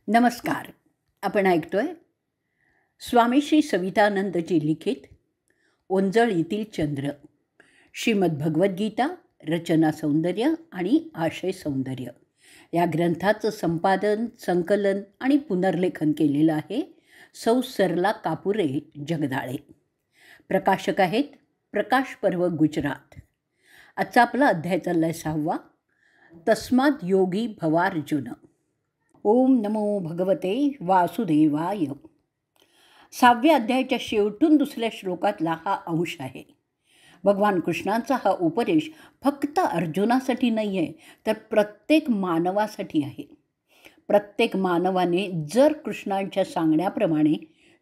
नमस्कार. आपण ऐकतोय स्वामी श्री सवितानंदजी लिखित ओंजळीतील चंद्र, श्रीमद भगवद्गीता रचना सौंदर्य आणि आशय सौंदर्य या ग्रंथाचं संपादन, संकलन आणि पुनर्लेखन केलेलं आहे सौ सरला कापुरे जगदाळे. प्रकाशक आहेत प्रकाश पर्व, गुजरात. आजचा आपला अध्याय चालला आहे 6वा, तस्माद योगी भवार्जुन. ओम नमो भगवते वासुदेवाय. 6व्या अध्यायाच्या शेवटून दुसऱ्या श्लोकातला हा अंश आहे. भगवान कृष्णांचा हा उपदेश फक्त अर्जुनासाठी नाही आहे, तर प्रत्येक मानवासाठी आहे. प्रत्येक मानवाने जर कृष्णांच्या सांगण्याप्रमाणे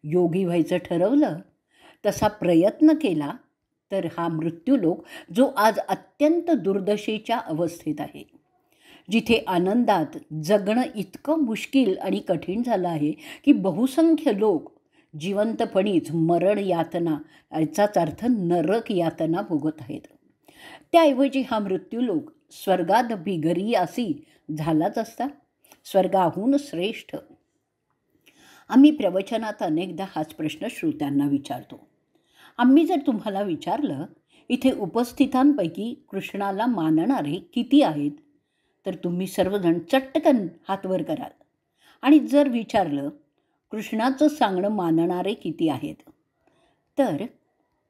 योगी व्हायचं ठरवलं, तसा प्रयत्न केला, तर हा मृत्यूलोक जो आज अत्यंत दुर्दशेच्या अवस्थेत आहे, जिथे आनंदात जगणं इतकं मुश्किल आणि कठीण झालं आहे की बहुसंख्य लोक जिवंतपणीच मरण यातना, याचाच अर्थ नरक यातना भोगत आहेत. त्याऐवजी हा मृत्यूलोक स्वर्गात बिगरियासी झालाच असता, स्वर्गाहून श्रेष्ठ. आम्ही प्रवचनात अनेकदा हाच प्रश्न श्रोत्यांना विचारतो. आम्ही जर तुम्हाला विचारलं, इथे उपस्थितांपैकी कृष्णाला मानणारे किती आहेत, तर तुम्ही सर्वजण चटकन हात वर कराल. आणि जर विचारलं कृष्णाचं सांगणं मानणारे किती आहेत, तर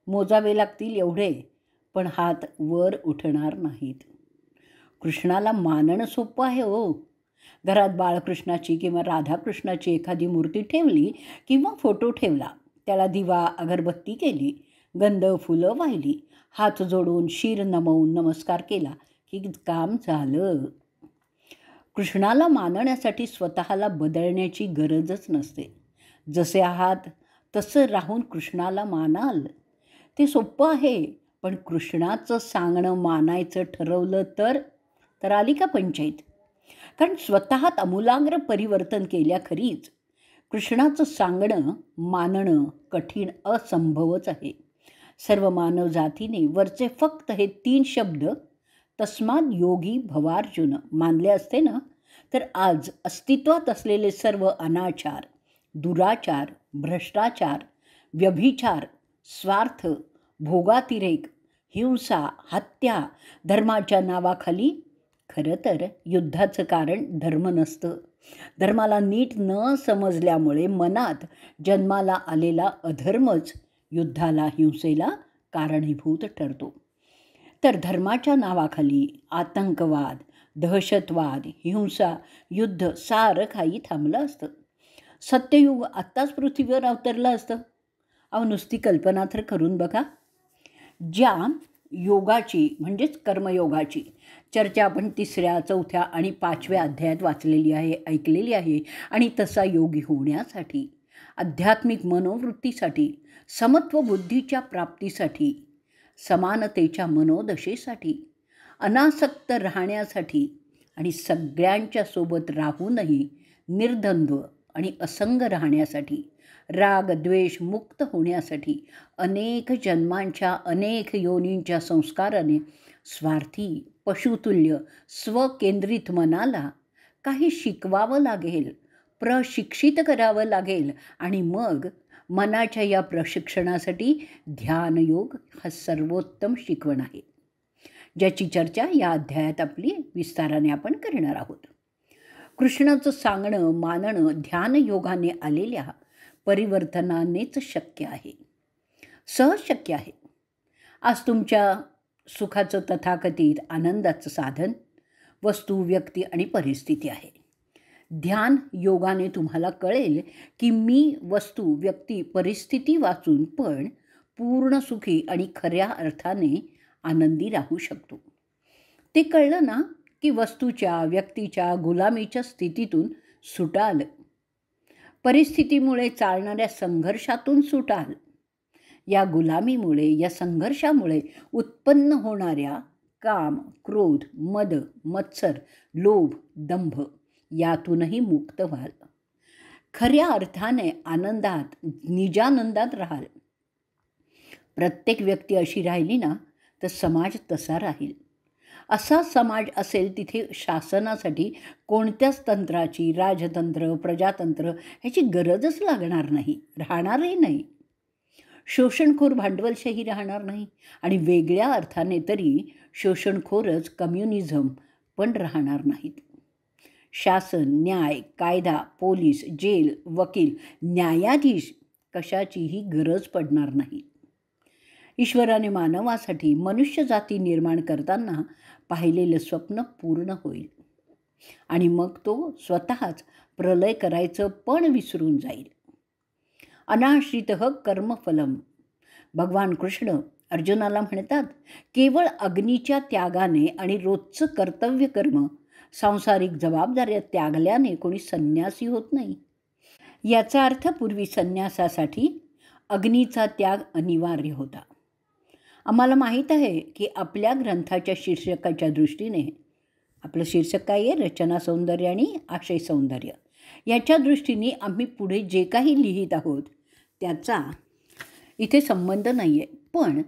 मोजावे लागतील एवढे, पण हात वर उठणार नाहीत. कृष्णाला मानणं सोपं आहे हो. घरात बाळकृष्णाची किंवा राधाकृष्णाची एखादी मूर्ती ठेवली किंवा फोटो ठेवला, त्याला दिवा अगरबत्ती केली, गंध फुलं वाहिली, हात जोडून शिर नमवून नमस्कार केला की काम झालं. कृष्णाला मानण्यासाठी स्वतःला बदलण्याची गरजच नसते. जसे आहात तसं राहून कृष्णाला मानाल. ते सोपं आहे, पण कृष्णाचं सांगणं मानायचं ठरवलं तर आली का पंचायत. कारण स्वतःत आमूलाग्र परिवर्तन केल्याखरीच कृष्णाचं सांगणं मानणं कठीण, असंभवच आहे. सर्व मानव जातीने वरचे फक्त हे 3 शब्द तस्माद योगी भवार्जुन मानले असते ना, तर आज अस्तित्वात असलेले सर्व अनाचार, दुराचार, भ्रष्टाचार, व्यभिचार, स्वार्थ, भोगातिरेक, हिंसा, हत्या, धर्माच्या नावाखाली, खरं तर युद्धाचं कारण धर्म नसतं. धर्माला नीट न समजल्यामुळे मनात जन्माला आलेला अधर्मच युद्धाला, हिंसेला कारणीभूत ठरतो. तर धर्माच्या नावाखाली आतंकवाद, दहशतवाद, हिंसा, युद्ध सारं काही थांबलं असतं. सत्ययुग आत्ताच पृथ्वीवर अवतरलं असतं. नुसती कल्पना तर करून बघा. ज्या योगाची म्हणजेच कर्मयोगाची चर्चा आपण 3ऱ्या, 4थ्या आणि 5व्या अध्यायात वाचलेली आहे, ऐकलेली आहे. आणि तसा योगी होण्यासाठी, आध्यात्मिक मनोवृत्तीसाठी, समत्व बुद्धीच्या प्राप्तीसाठी, समानतेच्या मनोदशेसाठी, अनासक्त राहण्यासाठी आणि सगळ्यांच्या सोबत राहूनही निर्द्वंद्व आणि असंग राहण्यासाठी, राग द्वेष मुक्त होण्यासाठी, अनेक जन्मांच्या अनेक योनींच्या संस्काराने स्वार्थी, पशुतुल्य, स्वकेंद्रित मनाला काही शिकवावं लागेल, प्रशिक्षित करावं लागेल. आणि मग मनाच्या या प्रशिक्षणासाठी ध्यानयोग हा सर्वोत्तम शिकवण आहे, ज्याची चर्चा या अध्यायात आपली विस्ताराने आपण करणार आहोत. कृष्णाचं सांगणं मानणं ध्यानयोगाने आलेल्या परिवर्तनानेच शक्य आहे, सहज शक्य आहे. आज तुमच्या सुखाचं तथाकथित आनंदाचं साधन वस्तू, व्यक्ती आणि परिस्थिती आहे. ध्यान योगाने तुम्हाला कळेल की मी वस्तू, व्यक्ती, परिस्थिती वाचून पण पूर्ण सुखी आणि खऱ्या अर्थाने आनंदी राहू शकतो. ते कळलं ना की वस्तूच्या, व्यक्तीच्या गुलामीच्या स्थितीतून सुटाल, परिस्थितीमुळे चालणाऱ्या संघर्षातून सुटाल. या गुलामीमुळे, या संघर्षामुळे उत्पन्न होणाऱ्या काम, क्रोध, मद, मत्सर, लोभ, दंभ यातूनही मुक्त व्हाल. खऱ्या अर्थाने आनंदात, निजानंदात राहाल. प्रत्येक व्यक्ती अशी राहिली ना, तर समाज तसा राहील. असा समाज असेल तिथे शासनासाठी कोणत्याच तंत्राची, राजतंत्र, प्रजातंत्र ह्याची गरजच लागणार नाही, राहणारही नाही. शोषणखोर भांडवलशाही राहणार नाही आणि वेगळ्या अर्थाने तरी शोषणखोरच कम्युनिझम पण राहणार नाहीत. शासन, न्याय, कायदा, पोलीस, जेल, वकील, न्यायाधीश कशाचीही गरज पडणार नाही. ईश्वराने मानवासाठी मनुष्यजाती निर्माण करताना पाहिलेलं स्वप्न पूर्ण होईल आणि मग तो स्वतःच प्रलय करायचं पण विसरून जाईल. अनाश्रितः कर्मफलम. भगवान कृष्ण अर्जुनाला म्हणतात, केवळ अग्नीच्या त्यागाने आणि रोजचं कर्तव्य कर्म, सांसारिक जबाबदाऱ्या त्यागल्याने कोणी संन्यासी होत नाही. याचा अर्थ पूर्वी संन्यासासाठी अग्नीचा त्याग अनिवार्य होता. आम्हाला माहीत आहे की आपल्या ग्रंथाच्या शीर्षकाच्या दृष्टीने, आपलं शीर्षक काय आहे? रचना सौंदर्य आणि आशय सौंदर्य. याच्या दृष्टीने आम्ही पुढे जे काही लिहित आहोत त्याचा इथे संबंध नाही आहे. पण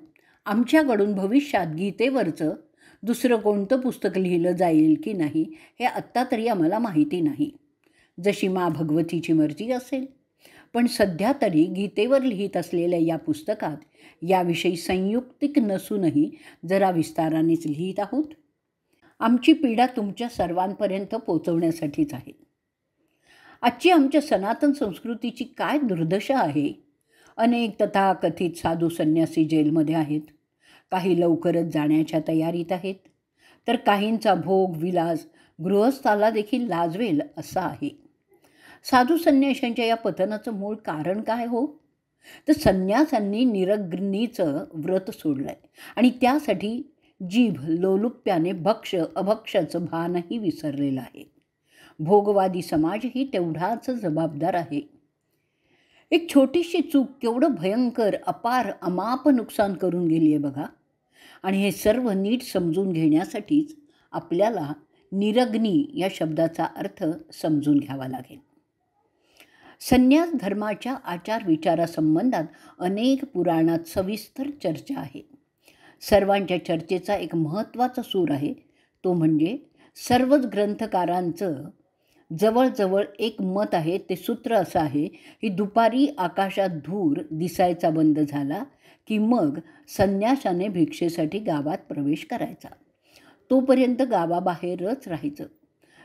आमच्याकडून भविष्यात गीतेवरचं दुसरं कोणतं पुस्तक लिहिलं जाईल की नाही हे आत्ता तरी आम्हाला माहिती नाही. जशी मा भगवतीची मर्जी असेल. पण सध्या तरी गीतेवर लिहित असलेल्या या पुस्तकात याविषयी संयुक्तिक नसूनही जरा विस्तारानेच लिहित आहोत. आमची पीडा तुमच्या सर्वांपर्यंत पोचवण्यासाठीच आहे. आजची आमच्या सनातन संस्कृतीची काय दुर्दशा आहे. अनेक तथाकथित साधू संन्यासी जेलमध्ये आहेत. काही लवकरच जाण्याच्या तयारीत आहेत, तर काहींचा भोग विलास गृहस्थाला देखील लाजवेल असा आहे. साधू संन्याशांच्या या पतनाचं मूळ कारण काय हो? तर संन्यासांनी निरग्नीचं व्रत सोडलं आहे आणि त्यासाठी जीभ लोलुप्याने भक्ष अभक्षाचं भानही विसरलेलं आहे. भोगवादी समाजही तेवढाच जबाबदार आहे. एक छोटीशी चूक केवढं भयंकर, अपार, अमाप नुकसान करून गेली आहे बघा. आणि हे सर्व नीट समजून घेण्यासाठीच आपल्याला निरग्नी या शब्दाचा अर्थ समजून घ्यावा लागेल. संन्यास धर्माच्या आचार विचारासंबंधात अनेक पुराणात सविस्तर चर्चा आहे. सर्वांच्या चर्चेचा एक महत्त्वाचा सूर आहे, तो म्हणजे सर्वच ग्रंथकारांचं जवळजवळ एक मत आहे. ते सूत्र असं आहे की दुपारी आकाशात धूर दिसायचा बंद झाला की मग संन्याशाने भिक्षेसाठी गावात प्रवेश करायचा. तोपर्यंत गावाबाहेरच राहायचं,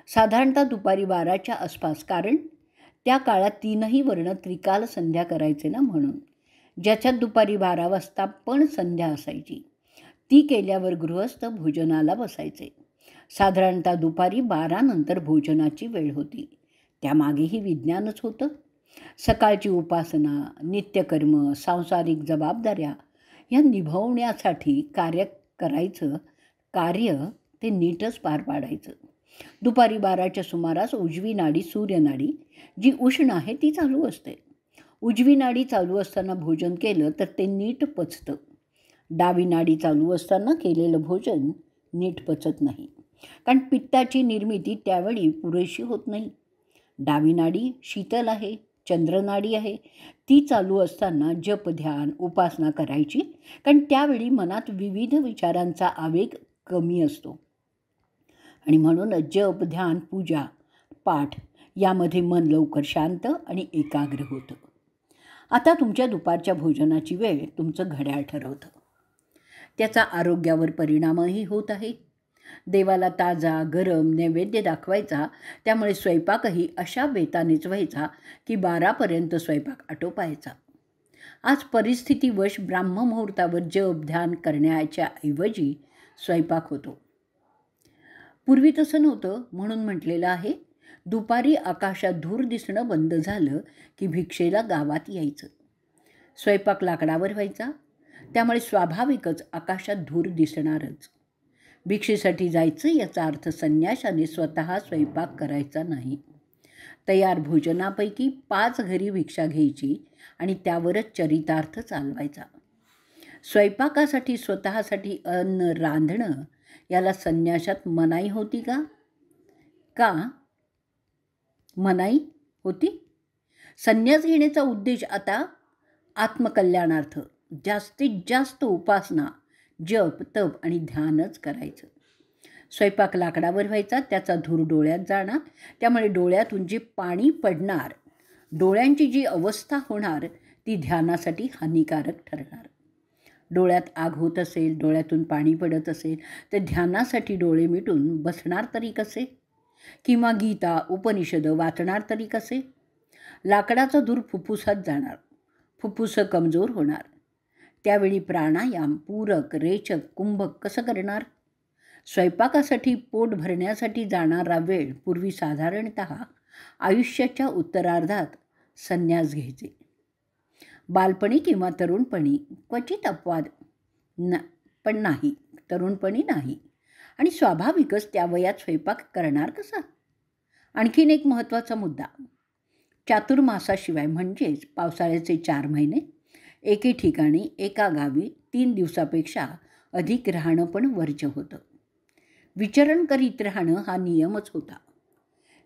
साधारणतः दुपारी 12च्या आसपास. कारण त्या काळात 3ही वर्ण त्रिकाल संध्या करायचे ना, म्हणून. ज्याच्यात दुपारी 12 वाजता पण संध्या असायची, ती केल्यावर गृहस्थ भोजनाला बसायचे. साधारणतः दुपारी 12 नंतर भोजनाची वेळ होती. त्यामागेही विज्ञानच होतं. सकाळची उपासना, नित्यकर्म, सांसारिक जबाबदाऱ्या या निभवण्यासाठी कार्य ते नीटच पार पाडायचं. दुपारी 12च्या सुमारास उजवी नाडी, सूर्यनाडी जी उष्ण आहे ती चालू असते. उजवी नाडी चालू असताना भोजन केलं तर ते नीट पचतं. डावी नाडी चालू असताना केलेलं भोजन नीट पचत नाही, कारण पित्ताची निर्मिती त्यावेळी पुरेशी होत नाही. डावी नाडी शीतल आहे, चंद्रनाडी आहे. ती चालू असताना जप, ध्यान, उपासना करायची, कारण त्यावेळी मनात विविध विचारांचा आवेग कमी असतो आणि म्हणूनच जप, ध्यान, पूजा, पाठ यामध्ये मन लवकर शांत आणि एकाग्र होतं. आता तुमच्या दुपारच्या भोजनाची वेळ तुमचं घड्याळ ठरवतं. त्याचा आरोग्यावर परिणामही होत आहे. देवाला ताजा गरम नैवेद्य दाखवायचा, त्यामुळे स्वयंपाकही अशा बेतानेच व्हायचा की 12पर्यंत स्वयंपाक आटोपायचा. आज परिस्थितीवश ब्राह्ममुहूर्तावर जप ध्यान करण्याच्या ऐवजी स्वयंपाक होतो. पूर्वी तसं नव्हतं. म्हणून म्हटलेलं आहे, दुपारी आकाशात धूर दिसणं बंद झालं की भिक्षेला गावात यायचं. स्वयंपाक लाकडावर व्हायचा, त्यामुळे स्वाभाविकच आकाशात धूर दिसणारच. भिक्षेसाठी जायचं याचा अर्थ संन्याशाने स्वतः स्वयंपाक करायचा नाही. तयार भोजनापैकी 5 घरी भिक्षा घ्यायची आणि त्यावरच चरितार्थ चालवायचा. स्वयंपाकासाठी स्वतःसाठी अन्न रांधणं याला संन्यासात मनाई होती का? मनाई होती? संन्यास घेण्याचा उद्देश आता आत्मकल्याणार्थ जास्तीत जास्त उपासना, जप, तप आणि ध्यानच करायचं. स्वयंपाक लाकडावर व्हायचा, त्याचा धूर डोळ्यात जाणार, त्यामुळे डोळ्यातून जे पाणी पडणार, डोळ्यांची जी अवस्था होणार ती ध्यानासाठी हानिकारक ठरणार. डोळ्यात आग होत असेल, डोळ्यातून पाणी पडत असेल तर ध्यानासाठी डोळे मिटून बसणार तरी कसे? किंवा गीता उपनिषदं वाचणार तरी कसे? लाकडाचा धूर फुफ्फुसात जाणार, फुफ्फुसं कमजोर होणार. त्यावेळी प्राणायाम, पूरक, रेचक, कुंभक कसं करणार? स्वयंपाकासाठी पोट भरण्यासाठी जाणारा वेळ पूर्वी साधारणतः आयुष्याच्या उत्तरार्धात संन्यास घ्यायचे. बालपणी किंवा तरुणपणी क्वचित अपवाद पण नाही, तरुणपणी नाही. आणि स्वाभाविकच त्या वयात स्वयंपाक करणार कसा? आणखीन एक महत्त्वाचा मुद्दा, चातुर्मासाशिवाय म्हणजेच पावसाळ्याचे 4 महिने एके ठिकाणी एका गावी 3 दिवसापेक्षा अधिक राहणं पण वर्ज्य होतं. विचरण करीत राहणं हा नियमच होता,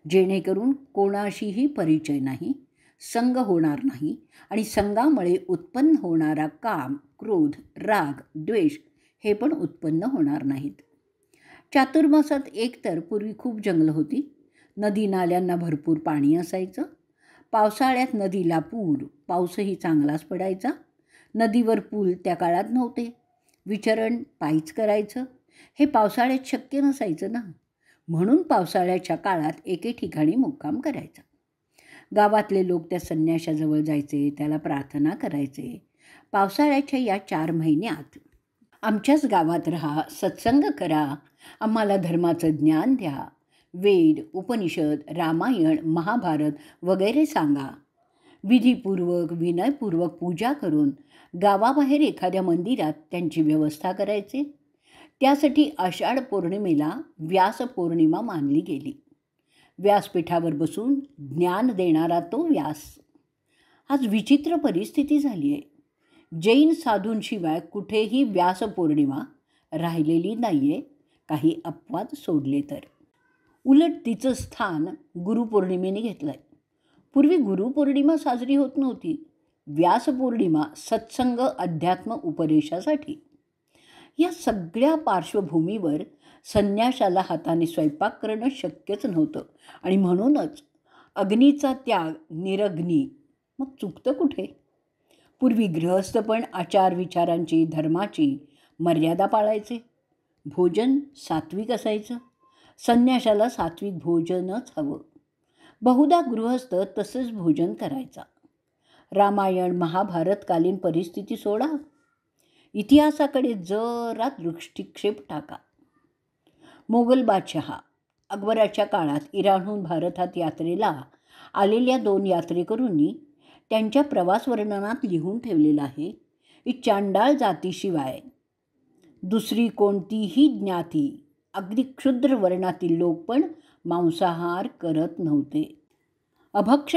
जेणेकरून कोणाशीही परिचय नाही, संग होणार नाही आणि संगामुळे उत्पन्न होणारा काम, क्रोध, राग, द्वेष हे पण उत्पन्न होणार नाहीत. चातुर्मासात एकतर पूर्वी खूप जंगलं होती, नदी नाल्यांना भरपूर पाणी असायचं. पावसाळ्यात नदीला पूर, पाऊसही चांगलाच पडायचा. नदीवर पूल त्या काळात नव्हते. विचरण पायीच करायचं हे पावसाळ्यात शक्य नसायचं ना, म्हणून पावसाळ्याच्या काळात एके ठिकाणी मुक्काम करायचा. गावातले लोक त्या संन्याशाजवळ जायचे, त्याला प्रार्थना करायचे, पावसाळ्याच्या या 4 महिन्यात आमच्याच गावात राहा, सत्संग करा, आम्हाला धर्माचं ज्ञान द्या, वेद, उपनिषद, रामायण, महाभारत वगैरे सांगा. विधीपूर्वक, विनयपूर्वक पूजा करून गावाबाहेर एखाद्या मंदिरात त्यांची व्यवस्था करायचे. त्यासाठी आषाढ पौर्णिमेला व्यास पौर्णिमा मानली गेली. व्यासपीठावर बसून ज्ञान देणारा तो व्यास. आज विचित्र परिस्थिती झाली आहे. जैन साधूंशिवाय कुठेही व्यास पौर्णिमा राहिलेली नाही आहे, काही अपवाद सोडले तर. उलट तिचं स्थान गुरुपौर्णिमेने घेतलं आहे. पूर्वी गुरुपौर्णिमा साजरी होत नव्हती, व्यासपौर्णिमा सत्संग, अध्यात्म उपदेशासाठी. या सगळ्या पार्श्वभूमीवर संन्याशाला हाताने स्वयंपाक करणं शक्यच नव्हतं आणि म्हणूनच अग्नीचा त्याग निरग्नी. मग चुकतं कुठे? पूर्वी गृहस्थ पण आचार विचारांची, धर्माची मर्यादा पाळायचे. भोजन सात्विक असायचं. संन्याशाला सात्विक भोजनच हवं. बहुधा गृहस्थ तसंच भोजन करायचा. रामायण महाभारतकालीन परिस्थिती सोडा, इतिहासाकडे जरा दृष्टिक्षेप टाका. मोगल बादशहा अकबराच्या काळात इराणहून भारतात यात्रेला आलेल्या 2 यात्रेकरूंनी त्यांच्या प्रवास वर्णनात लिहून ठेवलेलं आहे की चांडाळ जातीशिवाय दुसरी कोणतीही ज्ञाती, अगदी क्षुद्र वर्णातील लोक पण मांसाहार करत नव्हते, अभक्ष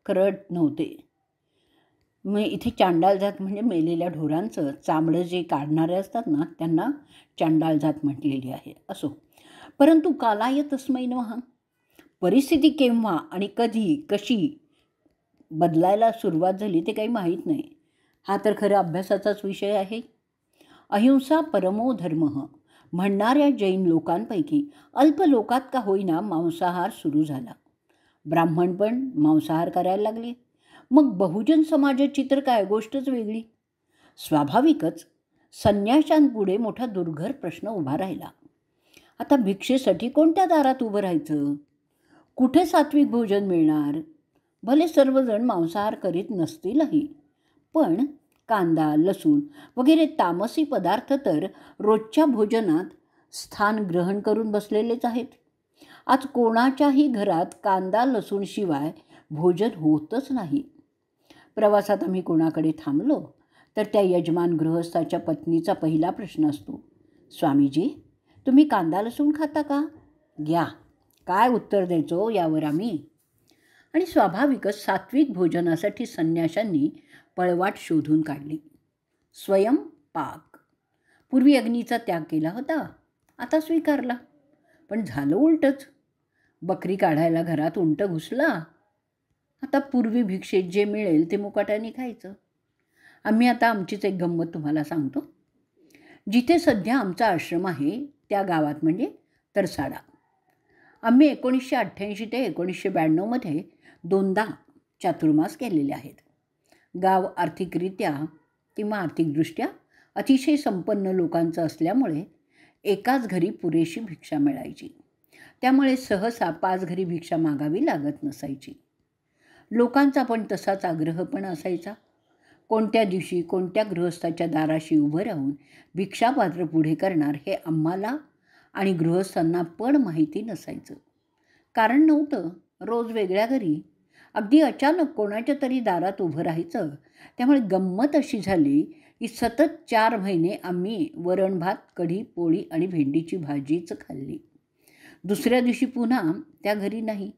करत नव्हते. मग इथे चांडाळ जात म्हणजे मेलेल्या ढोरांचं चामडं जे काढणारे असतात ना, त्यांना चांडाळ जात म्हटलेली आहे. असो, परंतु कालाय तस्मै नमः. परिस्थिती केव्हा आणि कधी कशी बदलायला सुरुवात झाली ते काही माहीत नाही. हा तर खरं अभ्यासाचाच विषय आहे. अहिंसा परमो धर्मः म्हणणाऱ्या जैन लोकांपैकी अल्प लोकात का होईना मांसाहार सुरू झाला. ब्राह्मण पण मांसाहार करायला लागले. मग बहुजन समाजाची तर काय गोष्टच वेगळी. स्वाभाविकच संन्याशांपुढे मोठा दुर्धर प्रश्न उभा राहिला. आता भिक्षेसाठी कोणत्या दारात उभं राहायचं? कुठे सात्विक भोजन मिळणार? भले सर्वजण मांसाहार करीत नसतीलही, पण कांदा, लसूण वगैरे तामसी पदार्थ तर रोजच्या भोजनात स्थान ग्रहण करून बसलेलेच आहेत. आज कोणाच्याही घरात कांदा लसूणशिवाय भोजन होतच नाही. प्रवासात आम्ही कोणाकडे थांबलो तर त्या यजमान गृहस्थाच्या पत्नीचा पहिला प्रश्न असतो, स्वामीजी तुम्ही कांदा लसूण खाता का? घ्या, काय उत्तर द्यायचो यावर आम्ही. आणि स्वाभाविकच सात्विक भोजनासाठी संन्याशांनी पळवाट शोधून काढली. स्वयंपाक. पूर्वी अग्नीचा त्याग केला होता, आता स्वीकारला. पण झालं उलटंच. बकरी काढायला घरात उंट घुसला. आता पूर्वी भिक्षेत जे मिळेल ते मुकाट्याने खायचं. आम्ही आता आमचीच एक गंमत तुम्हाला सांगतो. जिथे सध्या आमचा आश्रम आहे त्या गावात म्हणजे तरसाडा. आम्ही 1988 ते 1992मध्ये 2दा चातुर्मास केलेले आहेत. गाव आर्थिकरित्या किंवा आर्थिकदृष्ट्या अतिशय संपन्न लोकांचं असल्यामुळे एकाच घरी पुरेशी भिक्षा मिळायची. त्यामुळे सहसा 5 घरी भिक्षा मागावी लागत नसायची. लोकांचा पण तसाच आग्रह पण असायचा. कोणत्या दिवशी कोणत्या गृहस्थाच्या दाराशी उभं राहून भिक्षापात्र पुढे करणार हे आम्हाला आणि गृहस्थांना पण माहिती नसायचं. कारण नव्हतं. रोज वेगळ्या घरी अगदी अचानक कोणाच्या तरी दारात उभं राहायचं. त्यामुळे गंमत अशी झाली की सतत 4 महिने आम्ही वरण भात, कढी, पोळी आणि भेंडीची भाजीच खाल्ली. दुसऱ्या दिवशी पुन्हा त्या घरी नाही.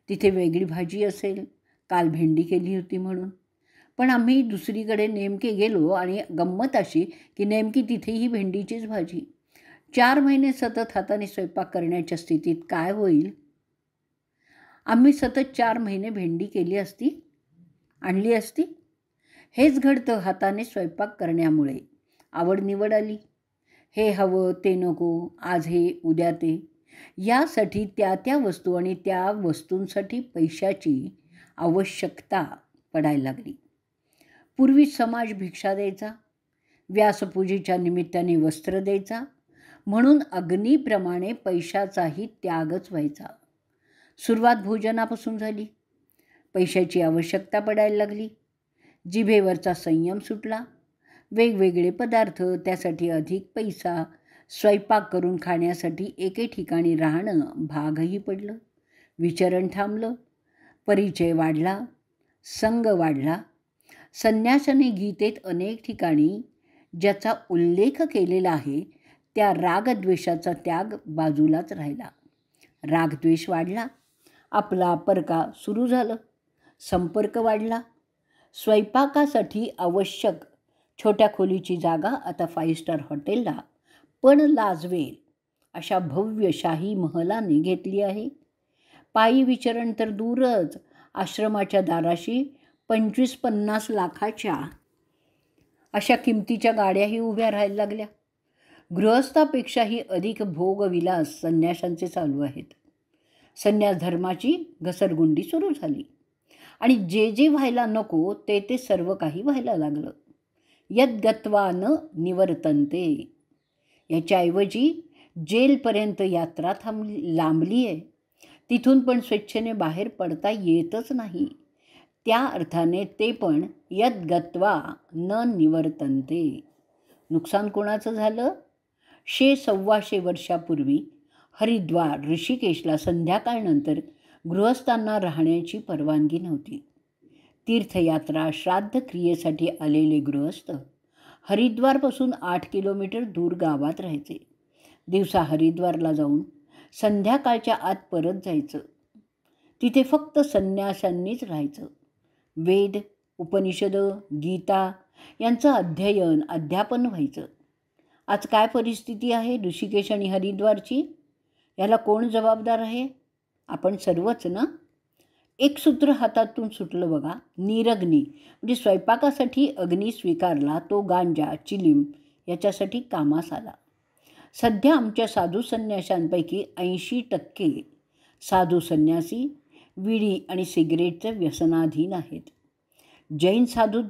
तिथे वेगळी भाजी असेल, काल भेंडी केली होती म्हणून. पण आम्ही दुसरीकडे नेमके गेलो आणि गंमत अशी की नेमकी तिथेही भेंडीचीच भाजी. 4 महिने सतत हाताने स्वयंपाक करण्याच्या स्थितीत काय होईल? आम्ही सतत 4 महिने भेंडी केली असती, आणली असती. हेच घडतं हाताने स्वयंपाक करण्यामुळे. आवड-निवड आली. हे हवं, ते नको, आज हे, उद्या ते. यासाठी त्या वस्तू आणि त्या वस्तूंसाठी पैशाची आवश्यकता पडायला लागली. पूर्वी समाज भिक्षा द्यायचा, व्यासपूजेच्या निमित्ताने वस्त्र द्यायचा, म्हणून अग्नीप्रमाणे पैशाचाही त्यागच व्हायचा. सुरुवात भोजनापासून झाली. पैशाची आवश्यकता पडायला लागली. जिभेवरचा संयम सुटला. वेगवेगळे पदार्थ, त्यासाठी अधिक पैसा, स्वयंपाक करून खाण्यासाठी एके ठिकाणी राहणं भागही पडलं. विचरण थांबलं. परिचय वाढला. संग वाढला. संन्यासाने गीतेत अनेक ठिकाणी ज्याचा उल्लेख केलेला आहे त्या रागद्वेषाचा त्याग बाजूलाच राहिला. रागद्वेष वाढला. आपला परका सुरू झालं. संपर्क वाढला. स्वयंपाकासाठी आवश्यक छोट्या खोलीची जागा आता 5 स्टार हॉटेलला पण लाजवेल अशा भव्य शाही महलाने घेतली आहे. पायी विचरण तर दूरच, आश्रमाच्या दाराशी 25-50 लाखाच्या अशा किमतीच्या गाड्याही उभ्या राहायला लागल्या. गृहस्थापेक्षाही अधिक भोगविलास संन्याशांचे चालू आहेत. संन्यास धर्माची घसरगुंडी सुरू झाली आणि जे व्हायला नको ते सर्व काही व्हायला लागलं. यद्गत्वा न निवर्तन्ते. याच्याऐवजी जेलपर्यंत यात्रा लांबली आहे. तिथून पण स्वेच्छेने बाहेर पडता येतच नाही. त्या अर्थाने ते पण यद्गत्वा न निवर्तन्ते. नुकसान कोणाचं झालं? 100-125 वर्षापूर्वी हरिद्वार, ऋषिकेशला संध्याकाळनंतर गृहस्थांना राहण्याची परवानगी नव्हती. तीर्थयात्रा, श्राद्ध क्रियेसाठी आलेले गृहस्थ हरिद्वारपासून 8 किलोमीटर दूर गावात राहायचे. दिवसा हरिद्वारला जाऊन संध्याकाळच्या आत परत जायचं. तिथे फक्त संन्याशांनीच राहायचं. वेद, उपनिषदं, गीता यांचं अध्ययन, अध्यापन व्हायचं. आज काय परिस्थिती आहे ऋषिकेश आणि हरिद्वारची? याला कोण जबाबदार आहे? आपण सर्वच ना. एक सूत्र हातातून सुटलं बघा. निरग्नी म्हणजे स्वयंपाकासाठी अग्नी स्वीकारला तो गांजा, चिलीम याच्यासाठी कामास आला. सध्या आमच्या साधू संन्याशांपैकी 80% साधू संन्यासी विडी आणि सिगरेटचं व्यसनाधीन आहेत. जैन साधू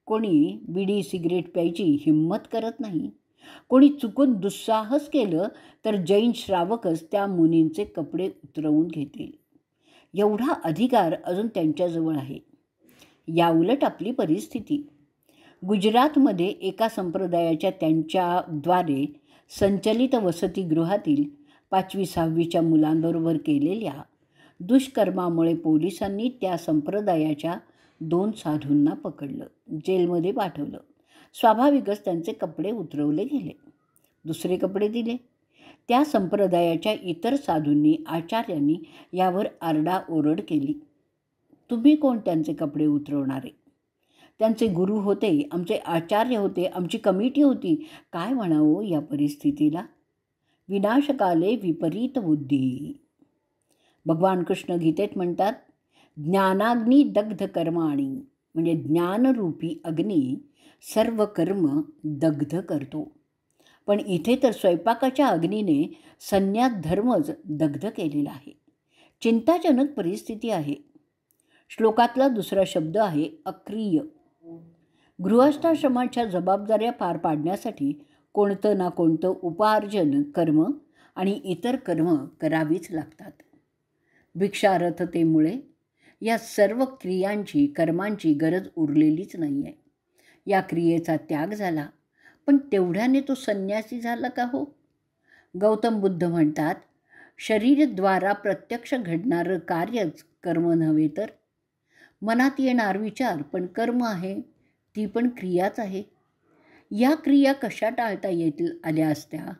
कोणी बिडी सिगरेट प्यायची हिंमत करत नाही. कोणी चुकून दुस्साहस केलं तर जैन श्रावकच त्या मुनींचे कपडे उतरवून घेतील. एवढा अधिकार अजून त्यांच्याजवळ आहे. याउलट आपली परिस्थिती. गुजरातमध्ये एका संप्रदायाच्या त्यांच्याद्वारे संचलित वसतिगृहातील 5वी-6वीच्या मुलांबरोबर केलेल्या दुष्कर्मामुळे पोलिसांनी त्या संप्रदायाच्या 2 साधूंना पकडलं, जेलमध्ये पाठवलं. स्वाभाविकच त्यांचे कपडे उतरवले गेले. दुसरे कपडे दिले. त्या संप्रदायाच्या इतर साधूंनी, आचार्यांनी यावर आरडाओरड केली. तुम्ही कोण त्यांचे कपडे उतरवणारे? त्यांचे गुरु होते, आमचे आचार्य होते, आमची कमिटी होती. काय म्हणावं या परिस्थितीला? विनाशकाले विपरीत बुद्धी. भगवान कृष्ण गीतेत म्हणतात, ज्ञानाग्नी दग्ध कर्माणी, म्हणजे ज्ञानरूपी अग्नी सर्व कर्म दग्ध करतो. पण इथे तर स्वयंपाकाच्या अग्नीने संन्यास धर्मच दग्ध केलेला आहे. चिंताजनक परिस्थिती आहे. श्लोकातला दुसरा शब्द आहे अक्रिय. गृहस्थाश्रमाच्या जबाबदाऱ्या पार पाडण्यासाठी कोणतं ना कोणतं उपार्जन कर्म आणि इतर कर्म करावीच लागतात. भिक्षारथतेमुळे या सर्व क्रियांची कर्मांची गरज उरलेलीच नाही आहे. या क्रियेचा त्याग झाला, पण तेवढ्याने तो संन्यासी झाला का हो? गौतम बुद्ध म्हणतात, शरीरद्वारा प्रत्यक्ष घडणारं कार्यच कर्म नव्हे तर. मनात येणार विचार पण कर्म आहे, ती पण क्रियाच आहे. या क्रिया कशा टाळता आल्या असत्या?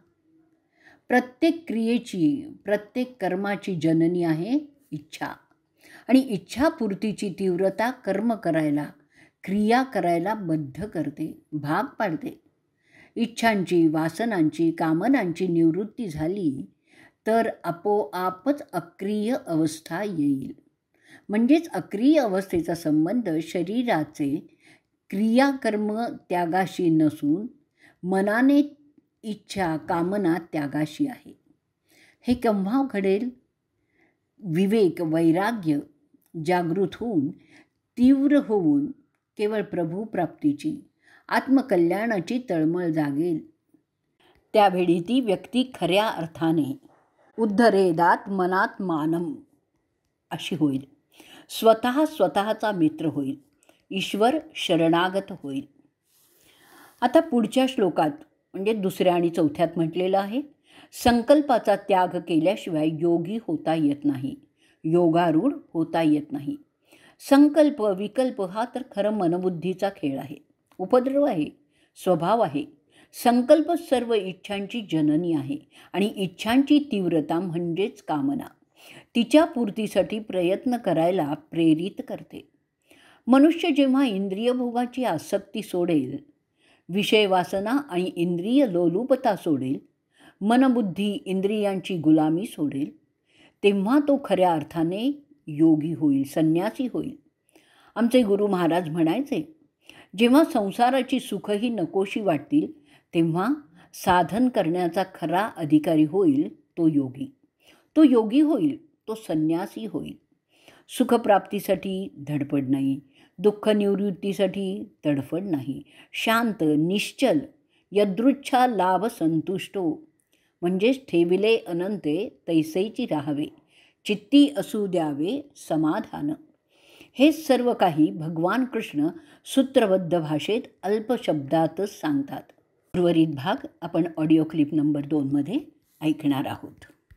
प्रत्येक क्रियेची, प्रत्येक कर्माची जननी आहे इच्छा. आणि इच्छापूर्तीची तीव्रता कर्म करायला, क्रिया करायला बद्ध करते, भाग पाडते. इच्छांची, वासनांची, कामनांची निवृत्ती झाली तर आपोआपच अक्रिय अवस्था येईल. म्हणजेच अक्रिय अवस्थेचा संबंध शरीराचे क्रियाकर्म त्यागाशी नसून मनाने इच्छा, कामना त्यागाशी आहे. हे केव्हा घडेल? विवेक, वैराग्य जागृत होऊन, तीव्र होऊन केवळ प्रभुप्राप्तीची, आत्मकल्याणाची तळमळ जागेल. त्यावेळी ती व्यक्ती खऱ्या अर्थाने उद्धरेदात मनात मानम अशी होईल. स्वतःचा मित्र होईल. ईश्वर शरणागत होईल. आता पुढच्या श्लोकात म्हणजे दुसऱ्या आणि चौथ्यात म्हटलेलं आहे, संकल्पाचा त्याग केल्याशिवाय योगी होता येत नाही, योगारूढ होता येत नाही. संकल्प विकल्प हा तर खरं मनबुद्धीचा खेळ आहे, उपद्रव आहे, स्वभाव आहे. संकल्प सर्व इच्छांची जननी आहे आणि इच्छांची तीव्रता म्हणजेच कामना तिच्या पूर्तीसाठी प्रयत्न करायला प्रेरित करते. मनुष्य जेव्हा इंद्रिय भोगाची आसक्ती सोडेल, विषय वासना आणि इंद्रिय लोलुपता सोडेल, मनबुद्धी इंद्रियांची गुलामी सोडेल, तेव्हा तो खऱ्या अर्थाने योगी होईल, संन्यासी होईल. आमचे गुरु महाराज म्हणायचे, जेव्हा संसाराची सुखही नकोशी वाटतील तेव्हा साधन करण्याचा खरा अधिकारी होईल तो योगी. तो योगी होईल, तो संन्यासी होईल. सुखप्राप्तीसाठी धडपड नाही, दुःख निवृत्तीसाठी तडफड नाही. शांत, निश्चल, यदृच्छा लाभ संतुष्टो म्हणजेच ठेविले अनंते तैसेची राहावे, चित्ती असू द्यावे समाधान. हे सर्व काही भगवान कृष्ण सूत्रबद्ध भाषेत अल्प शब्दातच सांगतात. उर्वरित भाग आपण ऑडिओ क्लिप नंबर 2 मध्ये ऐकणार आहोत.